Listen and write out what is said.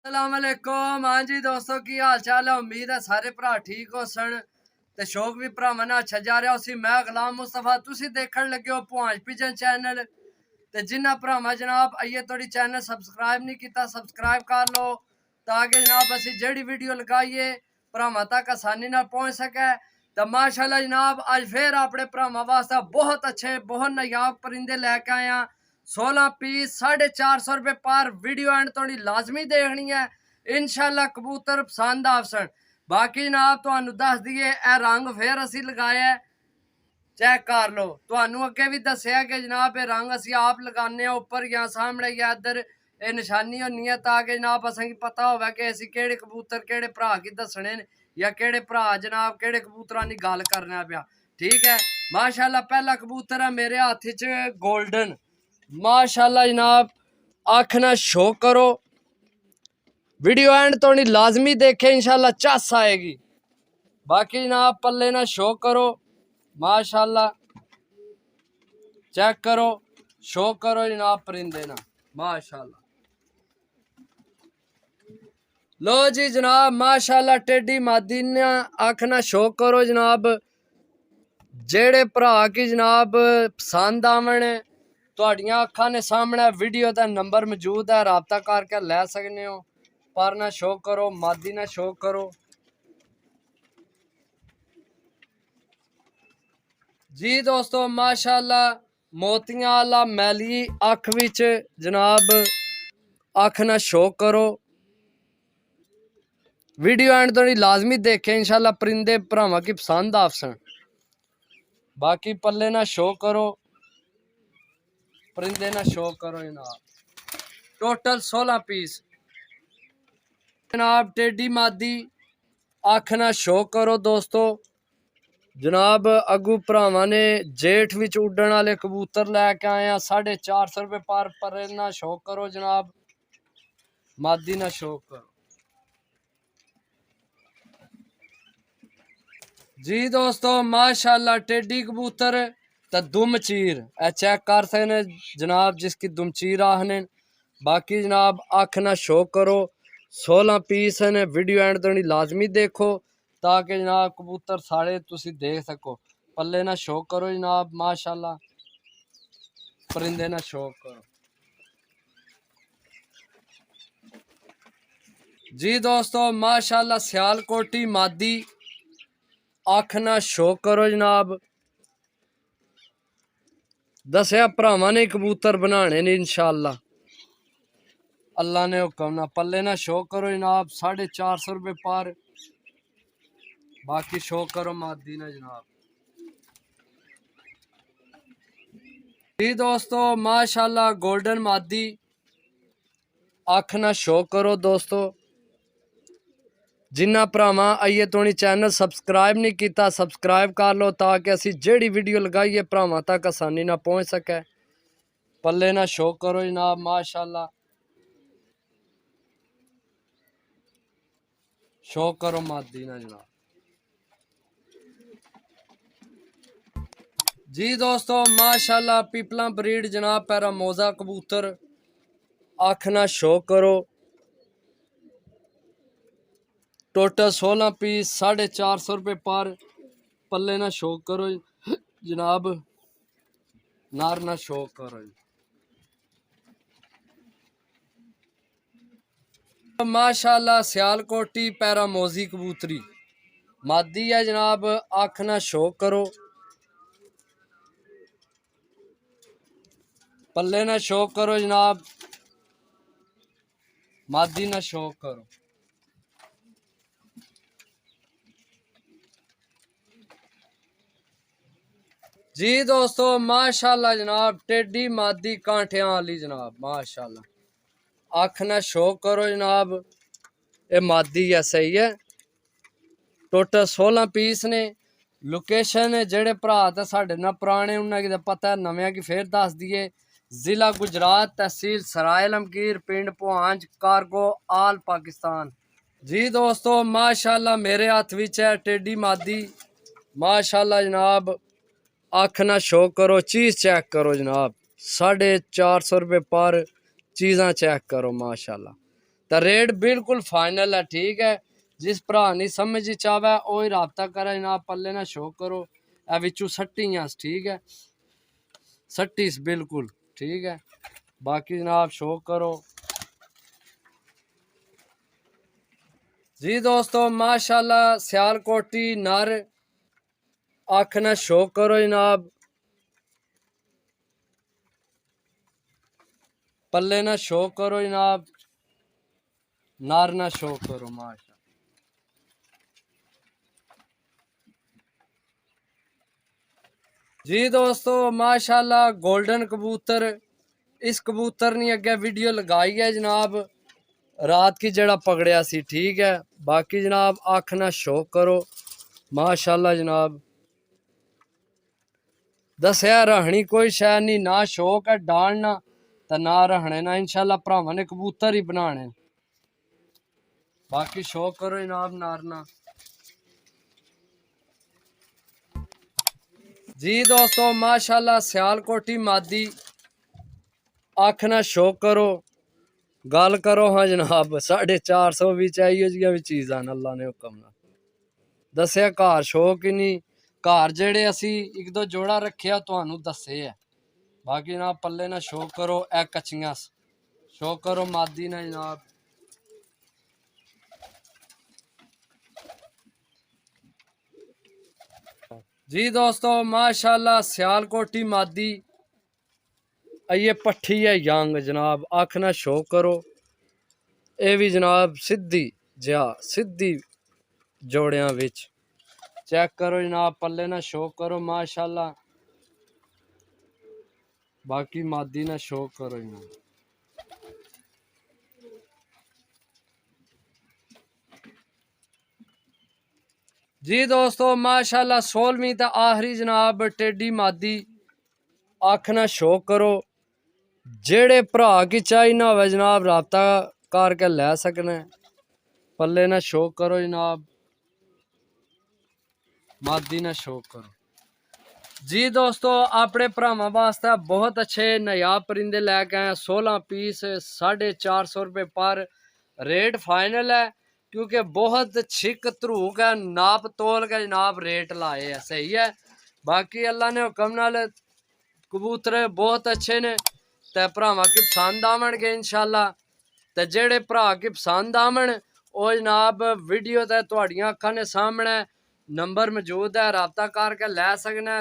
अस्सलामुअलैकुम। हाँ जी दोस्तों की हाल चाल है। उम्मीद है सारे भरा ठीक हो सन ते शौक भी भरावां ने अच्छा जा रहा उसी मैं गुलाम मुस्तफा तुसी देखण लगे हो पुआंच पिजन चैनल ते जिन्ना भरावां जनाब आइए थोड़ी चैनल सब्सक्राइब नहीं किया सब्सक्राइब कर लो ताकि जनाब असी जेड़ी वीडियो लगाइए भरावां तक आसानी नाल पहुंच सके। तो माशाल्लाह जनाब अज फिर अपने भरावां वास्ते बहुत अच्छे बहुत नायाब परिंदे लैके आए हैं। 16 पीस 450 रुपए पर वीडियो एंड थोड़ी लाजमी देखनी है। इंशाल्लाह कबूतर पसंद आसन। बाकी जनाब तुहानू दस दिए ए रंग फिर असी लगाया चेक कर लो। तुहानू अगे भी दसिया कि जनाब ये रंग असी आप लगाने ऊपर या सामने या इधर ये निशानी होनी है ताकि जनाब असें पता होवे कि असी केड़े कबूतर केड़े भरा की दसने या केड़े भरा जनाब केड़े कबूतरां दी गल करना पिया। ठीक है माशाल्लाह पहला कबूतर है मेरे हाथ च गोल्डन। माशाल्लाह जनाब अख ना शो करो वीडियो एंड तो नहीं लाजमी देखे इंशाल्लाह चस आएगी। बाकी जनाब पल्ले ना शो करो माशाल्लाह चेक करो शो करो जनाब परिंदे ना माशाल्लाह। लो जी जनाब माशाल्लाह टेडी मादी ने अख ना शो करो जनाब जेड़े भरा की जनाब पसंद आवन तुहाडियां अखां ने सामने वीडियो का नंबर मौजूद है राबता करके लै सकते हो। पर ना शो करो मादी ना शो करो जी दोस्तों माशाल्लाह मोतियां आला मैली अख विच जनाब अख ना शो करो वीडियो एंड तो लाजमी देखे इंशाल्लाह परिंदे भरावां की पसंद आसन। बाकी पल्ले ना शो करो परिंदे ना शो करो जनाब टोटल 16 पीस जनाब टेडी मादी अख ना शो करो दोस्तों। जनाब अगू भरावां ने जेठ विच उड्डण वाले कबूतर लैके आए हैं 450 रुपए पर ना शो करो जनाब मादी ना शो करो जी दोस्तों माशाल्लाह टेडी कबूतर तो दुम चीर ए चेक कर सकने जनाब जिसकी दुम चीर आखने। बाकी जनाब अख ना शो करो 16 पीस ने वीडियो एंड तो लाजमी देखो ताकि जनाब कबूतर सारे तुसी देख सको। पल्ले ना शो करो जनाब माशाल्लाह परिंदे ना शो करो जी दोस्तों माशाल्लाह सियालकोटी मादी अख ना शो करो जनाब दसिया भरावां ने कबूतर बनाने ने इंशाल्लाह अल्लाह ने हुक्म ना। पल्ले ना शो करो जनाब 450 रुपए पर बाकी शो करो मादी ना जनाब जी दोस्तों माशाल्लाह गोल्डन मादी अख ना शो करो दोस्तों। जिन्ना भरावां आइए तुहानी चैनल सब्सक्राइब नहीं किया सब्सक्राइब कर लो ताकि असी जेड़ी वीडियो लगाइए भरावां तक आसानी ना पहुंच सके। पल्ले ना शो करो जनाब माशाल्लाह शो करो मादी ना जनाब जी दोस्तों माशाल्लाह पीपला ब्रीड जनाब पैरा मोजा कबूतर अख ना शो करो टोटल 16 पीस 450 रुपए पर पल्ले ना शो करो जनाब नार ना शो करो। माशाल्लाह सियालकोटी पैरामोजी कबूतरी मादी है जनाब अख ना शो करो पल्ले ना शो करो जनाब मादी ना शो करो जी दोस्तों माशाल्लाह जनाब टेडी मादी कांठियां वाली जनाब माशाल्लाह अख ना शो करो जनाब ये मादी है सही है। टोटल 16 पीस ने लोकेशन जेड़े भरा तो साढ़े ना पुराने उन्हें पता है नव्या की फिर दस दिए। जिला गुजरात तहसील सराय लमकीर पिंड पुआंच कारगो आल पाकिस्तान। जी दोस्तों माशाल्लाह मेरे हाथ विच है टेडी मादी माशाल्लाह जनाब अख ना शो करो चीज चेक करो जनाब 450 रुपए पर चीज़ा चेक करो माशाल्लाह। तो रेट बिल्कुल फाइनल है, ठीक है। जिस भरा नहीं समझ चावे वही राबता करे जनाब। पल्ले ना शो करो ए विचू सट्टियां, ठीक है, सट्टीस बिल्कुल ठीक है। बाकी जनाब शो करो जी दोस्तों, माशाल्लाह सियालकोटी नर अख ना शो करो जनाब। पल्ले ना शो करो जनाब, नर ना शो करो माशा। जी दोस्तों माशाल्लाह गोल्डन कबूतर, इस कबूतर ने अगे वीडियो लगाई है जनाब रात की जड़ा पकड़िया सी, ठीक है। बाकी जनाब अख ना शो करो माशाल्लाह जनाब। दसिया रहनी कोई शै नहीं, ना शौक है डालना तो ना रहने ना, इंशाल्लाह भरावां ने कबूतर ही बनाने। बाकी शौक करो जनाब नारना। जी दोस्तों माशाल्लाह सियालकोटी मादी अख ना शो करो, गल करो हाँ जनाब। 450 भी चाहिए जी भी चीज़ आन अल्लाह ने हुक्म ना दसिया। घर शौक ही नहीं, घर जेड़े असी एक दो जोड़ा रखिया तुहानू दसे है। बाकी जनाब पल्ले ना शो करो, ए कच्चियां शो करो मादी ना जनाब। जी दोस्तों माशाल्लाह सियालकोटी मादी ये पट्ठी है यंग जनाब। अख ना शो करो, ये भी जनाब सीधी जा सीधी जोड़िया विच चेक करो जनाब। पल्ले ना शो करो माशाल्लाह। बाकी मादी ना शो करो जनाब। जी दोस्तों माशाल्लाह 16वीं तो आखिरी जनाब टेडी मादी अख ना शो करो। जेड़े भरा की चाहिए ना हो जनाब राबता करके लै सकने। पल्ले ना शो करो जनाब, मादी ना शो करो। जी दोस्तों अपने भरावां वास्ते बहुत अच्छे नायाब परिंदे लैके आए। 16 पीस 450 रुपये पर, रेट फाइनल है क्योंकि बहुत छिक धरूक है। नाप तोल के जनाब रेट लाए है, सही है। बाकी अल्लाह ने हुक्म नाल कबूतर बहुत अच्छे ने ते भरावां की पसंद आवणगे इंशाल्लाह। ते जेड़े भरा की पसंद आवण ओ जनाब वीडियो ते तुहाडियां अखां ने सामने नंबर मौजूद है, राबता करके लै सकने।